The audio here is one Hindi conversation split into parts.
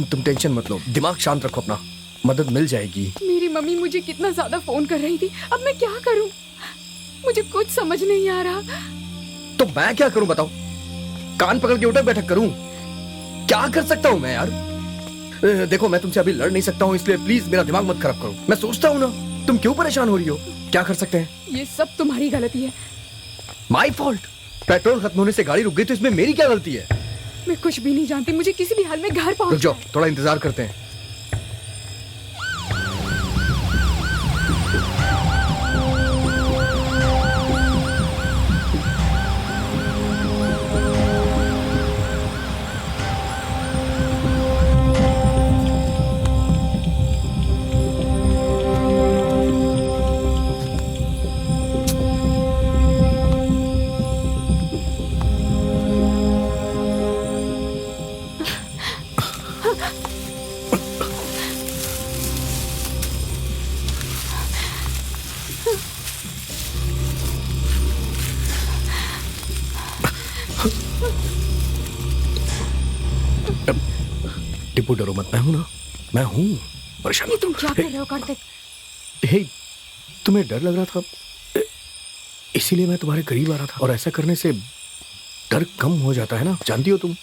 तुम टेंशन मत लो, दिमाग शांत रखो अपना, मदद मिल जाएगी। मेरी मम्मी मुझे कितना ज्यादा फोन कर रही थी, अब मैं क्या करूं? मुझे कुछ समझ नहीं आ रहा। तो मैं क्या करूं बताओ? कान पकड़ के उठक बैठक करूं? क्या कर सकता हूं मैं यार? देखो मैं तुमसे अभी लड़ नहीं सकता हूं, इसलिए प्लीज मेरा दिमाग मत खराब करो। मैं सोचता हूं ना, तुम क्यों परेशान हो रही हो? क्या कर सकते हैं? ये सब तुम्हारी गलती है। My fault? पेट्रोल खत्म होने से गाड़ी रुक गई तो इसमें मेरी क्या गलती है? मैं कुछ भी नहीं जानती, मुझे किसी भी हाल में घर रुक पहुंच जाओ, थोड़ा इंतजार करते हैं। टिप्पू डरो मत, मैं हूं ना, मैं हूं। परेशान ये तुम क्या कर रहे हो कार्तिक? हे, तुम्हें डर लग रहा था इसीलिए मैं तुम्हारे करीब आ रहा था, और ऐसा करने से डर कम हो जाता है ना, जानती हो तुम,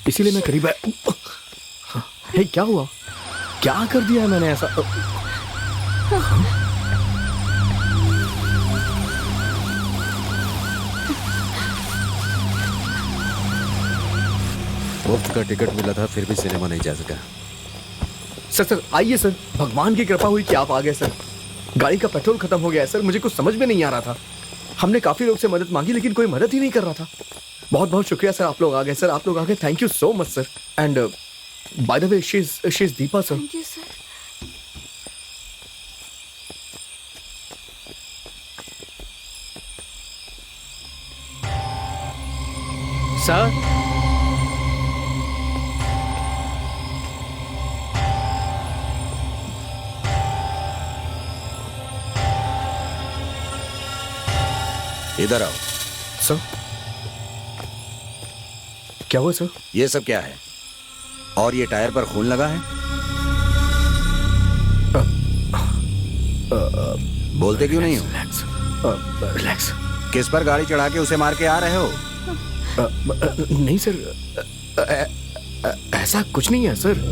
इसीलिए मैं करीब आया। हे, क्या हुआ? क्या कर दिया है मैंने ऐसा? मुफ्त का टिकट मिला था फिर भी सिनेमा नहीं जा सका। सर आइए सर, भगवान की कृपा हुई कि आप आ गए सर। गाड़ी का पेट्रोल खत्म हो गया है सर, मुझे कुछ समझ में नहीं आ रहा था। हमने काफी लोग से मदद मांगी लेकिन कोई मदद ही नहीं कर रहा था। बहुत बहुत शुक्रिया सर, आप लोग आ गए सर, आप लोग आ गए, thank you so much sir. And by the way she is Deepa sir. Thank you sir. Sir, इधर आओ। सर क्या हुआ सर? ये सब क्या है? और ये टायर पर खून लगा है? बोलते क्यों नहीं हो? Relax, relax. किस पर गाड़ी चढ़ा के उसे मार के आ रहे हो? नहीं सर, ऐसा कुछ नहीं है सर।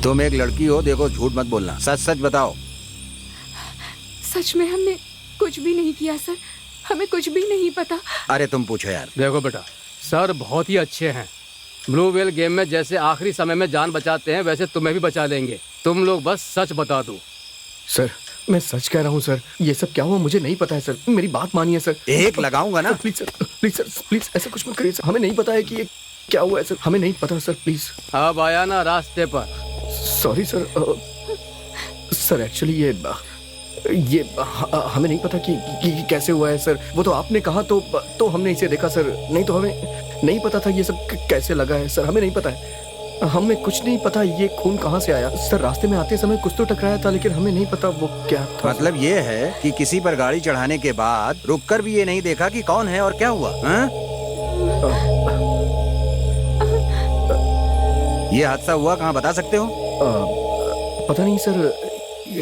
तुम एक लड़की हो, देखो झूठ मत बोलना, सच सच बताओ। सच में हमने कुछ भी नहीं किया सर, हमें कुछ भी नहीं पता। अरे तुम पूछो यार। देखो बेटा, सर बहुत ही अच्छे हैं। ब्लू व्हेल गेम में जैसे आखिरी समय में जान बचाते हैं वैसे तुम्हें भी बचा लेंगे। तुम लोग बस सच बता दो। सर मैं सच कह रहा हूँ सर, ये सब क्या हुआ मुझे नहीं पता है सर, मेरी बात मानिए सर। एक लगाऊंगा ना। Please sir, please sir, please ऐसा कुछ मत करिए सर, हमें नहीं पता है कि ये क्या हुआ है सर, हमें नहीं पता सर, प्लीज। अब आया ना रास्ते पर। सॉरी सर, सर एक्चुअली ये हमें नहीं पता कि कैसे हुआ है सर। वो तो आपने कहा तो हमने इसे देखा सर, नहीं तो हमें नहीं पता था ये सब कैसे लगा है सर, हमें नहीं पता है, हमें कुछ नहीं पता ये खून कहाँ से आया सर। रास्ते में आते समय कुछ तो टकराया था लेकिन हमें नहीं पता वो क्या था। मतलब ये है कि किसी पर गाड़ी चढ़ाने के बाद रुककर भी ये नहीं देखा कि कौन है और क्या हुआ? ये हादसा हुआ कहाँ, बता सकते हो? पता नहीं सर,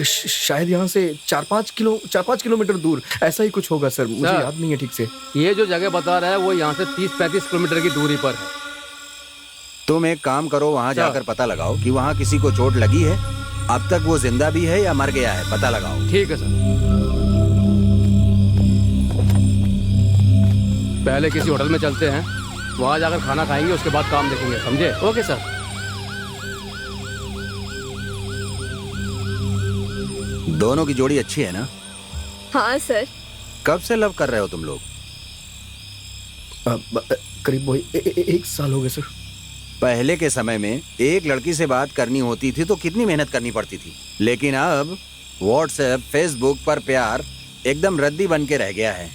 शायद यहाँ से 4-5 किलोमीटर दूर, ऐसा ही कुछ होगा सर, मुझे याद नहीं है ठीक से। ये जो जगह बता रहा है वो यहाँ से 30-35 किलोमीटर की दूरी पर है। तुम एक काम करो, वहाँ जाकर पता लगाओ कि वहाँ किसी को चोट लगी है, अब तक वो जिंदा भी है या मर गया है, पता लगाओ। ठीक है सर। पहले किसी होटल में चलते हैं, वहाँ जाकर खाना खाएंगे, उसके बाद काम देखेंगे, समझे? Okay sir. दोनों की जोड़ी अच्छी है ना? हाँ सर। कब से लव कर रहे हो तुम लोग? करीब वही 1 साल हो गए सर। पहले के समय में एक लड़की से बात करनी होती थी तो कितनी मेहनत करनी पड़ती थी, लेकिन अब व्हाट्सएप, फेसबुक पर प्यार एकदम रद्दी बन के रह गया है।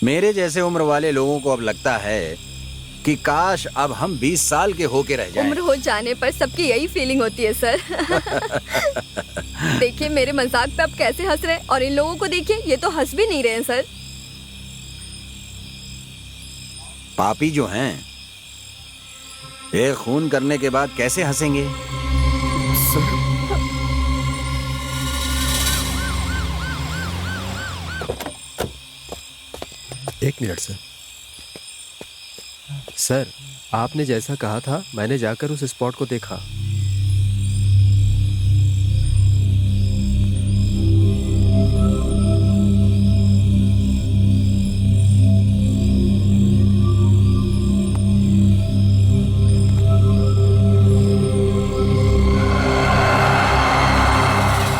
मेरे जैसे उम्र वाले लोगों को अब लगता है कि काश अब हम 20 साल के होके रह जाएं। उम्र हो जाने पर सबकी यही फीलिंग होती है सर। देखिए मेरे मजाक पे आप कैसे हंस रहे हैं, और इन लोगों को देखिए, ये तो हंस भी नहीं रहे हैं सर। पापी जो हैं, ये खून करने के बाद कैसे हंसेंगे? सर एक मिनट सर। सर, आपने जैसा कहा था मैंने जाकर उस स्पॉट को देखा।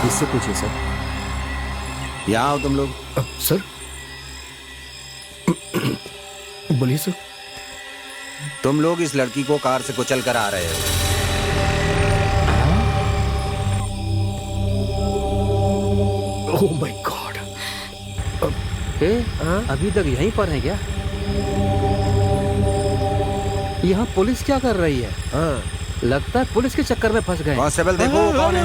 इससे पूछिए सर। यहाँ आओ तुम लोग। सर बोलिए सर। तुम लोग इस लड़की को कार से कुचल कर आ रहे हो। Oh my God. अभी तक यहीं पर है क्या? यहाँ पुलिस क्या कर रही है? लगता है पुलिस के चक्कर में फंस गए। कांस्टेबल देखो वो कौन है।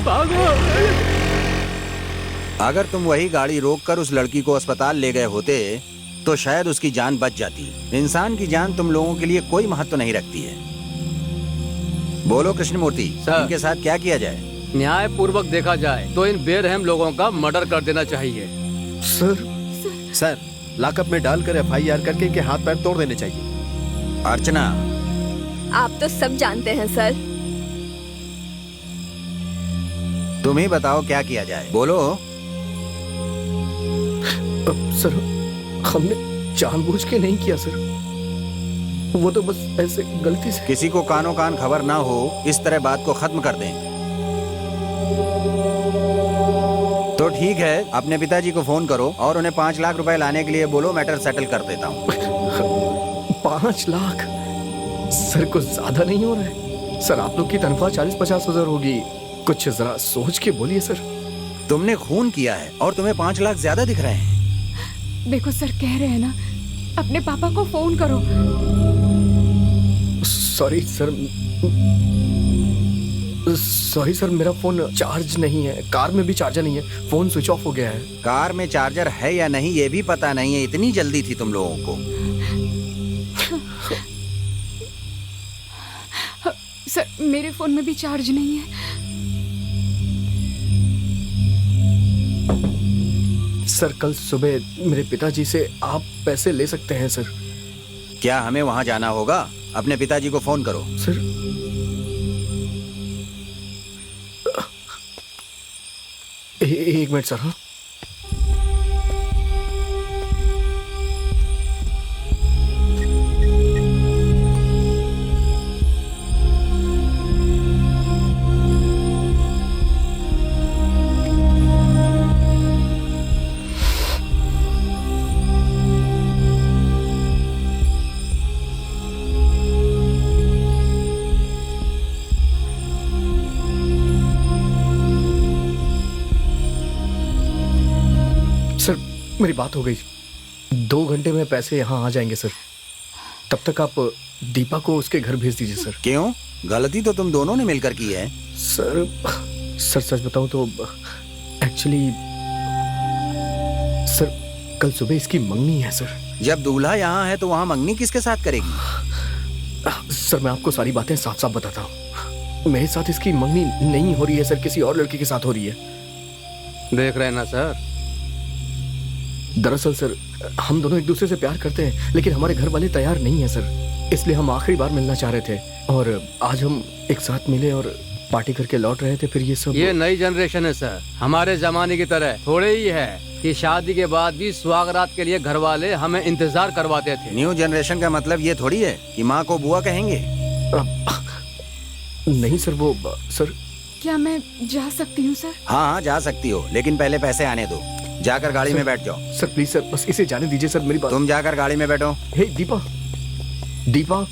अगर तुम वही गाड़ी रोककर उस लड़की को अस्पताल ले गए होते तो शायद उसकी जान बच जाती। इंसान की जान तुम लोगों के लिए कोई महत्व नहीं रखती है। बोलो कृष्णमूर्ति, सर। इनके साथ क्या किया जाए? न्याय पूर्वक देखा जाए तो इन बेरहम लोगों का मर्डर कर देना चाहिए। सर, लॉकअप में डालकर FIR करके इनके हाथ पैर तोड़ देने चाहिए। अर्चना, आप तो सब जानते हैं सर। तुम ही बताओ क्या किया जाए, बोलो। सर हमने जानबूझ के नहीं किया सर, वो तो बस ऐसे गलती से। किसी को कानो कान खबर ना हो, इस तरह बात को खत्म कर दें। तो ठीक है, अपने पिताजी को फोन करो और उन्हें 5 लाख रुपए लाने के लिए बोलो, मैटर सेटल कर देता हूँ। 5 लाख सर, कुछ ज्यादा नहीं हो रहा है? सर आप लोग की तनख्वाह 40-50 हजार होगी, कुछ जरा सोच के बोलिए सर। तुमने खून किया है और तुम्हें 5 लाख ज्यादा दिख रहे हैं। देखो सर, कह रहे हैं ना, अपने पापा को फोन करो। सॉरी सर, मेरा फोन चार्ज नहीं है, कार में भी चार्जर नहीं है, फोन स्विच ऑफ हो गया है। कार में चार्जर है या नहीं ये भी पता नहीं है, इतनी जल्दी थी तुम लोगों को। सर मेरे फोन में भी चार्ज नहीं है। सर कल सुबह मेरे पिताजी से आप पैसे ले सकते हैं सर। क्या हमें वहां जाना होगा? अपने पिताजी को फोन करो। सर एक मिनट सर। हाँ सर, मेरी बात हो गई, 2 घंटे में पैसे यहाँ आ जाएंगे सर। तब तक आप दीपा को उसके घर भेज दीजिए सर। क्यों? गलती तो तुम दोनों ने मिलकर की है। सर सच बताऊं तो एक्चुअली सर कल सुबह इसकी मंगनी है सर। जब दूल्हा यहाँ है तो वहाँ मंगनी किसके साथ करेगी? सर मैं आपको सारी बातें साफ साफ बताता हूँ, मेरे साथ इसकी मंगनी नहीं हो रही है सर, किसी और लड़की के साथ हो रही है। देख रहे हैं ना सर। दरअसल सर हम दोनों एक दूसरे से प्यार करते हैं, लेकिन हमारे घर वाले तैयार नहीं है सर, इसलिए हम आखिरी बार मिलना चाह रहे थे और आज हम एक साथ मिले और पार्टी करके लौट रहे थे। फिर ये सब, ये नई जनरेशन है सर, हमारे जमाने की तरह थोड़े ही है कि शादी के बाद भी सुहागरात के लिए घर वाले हमें इंतजार करवाते थे। न्यू जनरेशन का मतलब ये थोड़ी है कि माँ को बुआ कहेंगे। नहीं सर, वो सर। क्या मैं जा सकती हूँ सर? हाँ जा सकती हो, लेकिन पहले पैसे आने दो। जाकर गाड़ी में बैठ जाओ। सर प्लीज सर, बस इसे जाने दीजिए सर, मेरी बात। तुम जाकर गाड़ी में बैठो। हे दीपा, दीपा।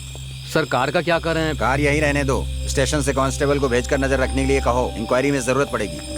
सर कार का क्या कर रहे हैं? कार यही रहने दो, स्टेशन से कांस्टेबल को भेजकर नजर रखने के लिए कहो, इंक्वायरी में जरूरत पड़ेगी।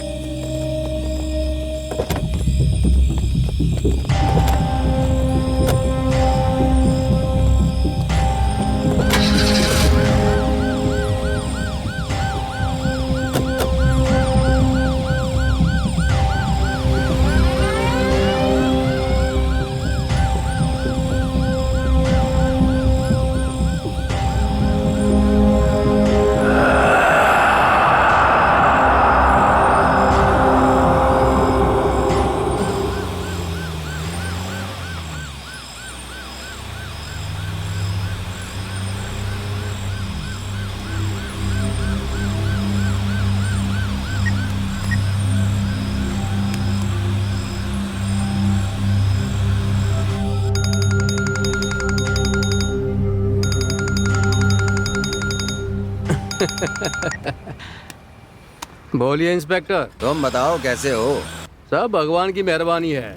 बोलिए इंस्पेक्टर। तुम बताओ कैसे हो? सब भगवान की मेहरबानी है।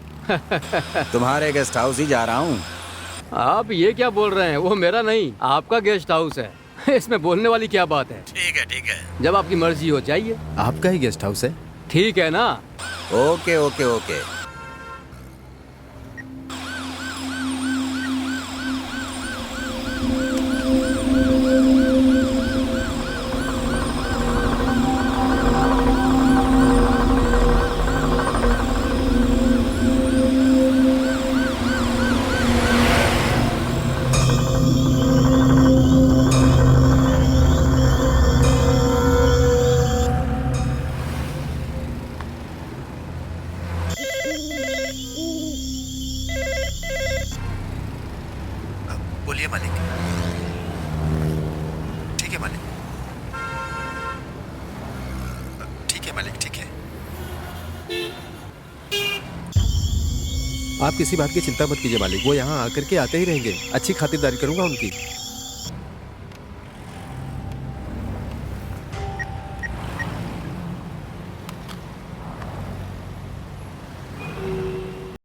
तुम्हारे गेस्ट हाउस ही जा रहा हूँ। आप ये क्या बोल रहे हैं? वो मेरा नहीं, आपका गेस्ट हाउस है। इसमें बोलने वाली क्या बात है? ठीक है ठीक है। जब आपकी मर्जी हो चाहिए। आपका ही गेस्ट हाउस है? ठीक है ना? Okay okay okay. बोलिए मालिक। ठीक है मालिक। ठीक है मालिक, ठीक है। आप किसी बात की चिंता मत कीजिए मालिक, वो यहाँ आकर के आते ही रहेंगे। अच्छी खातिरदारी करूंगा उनकी।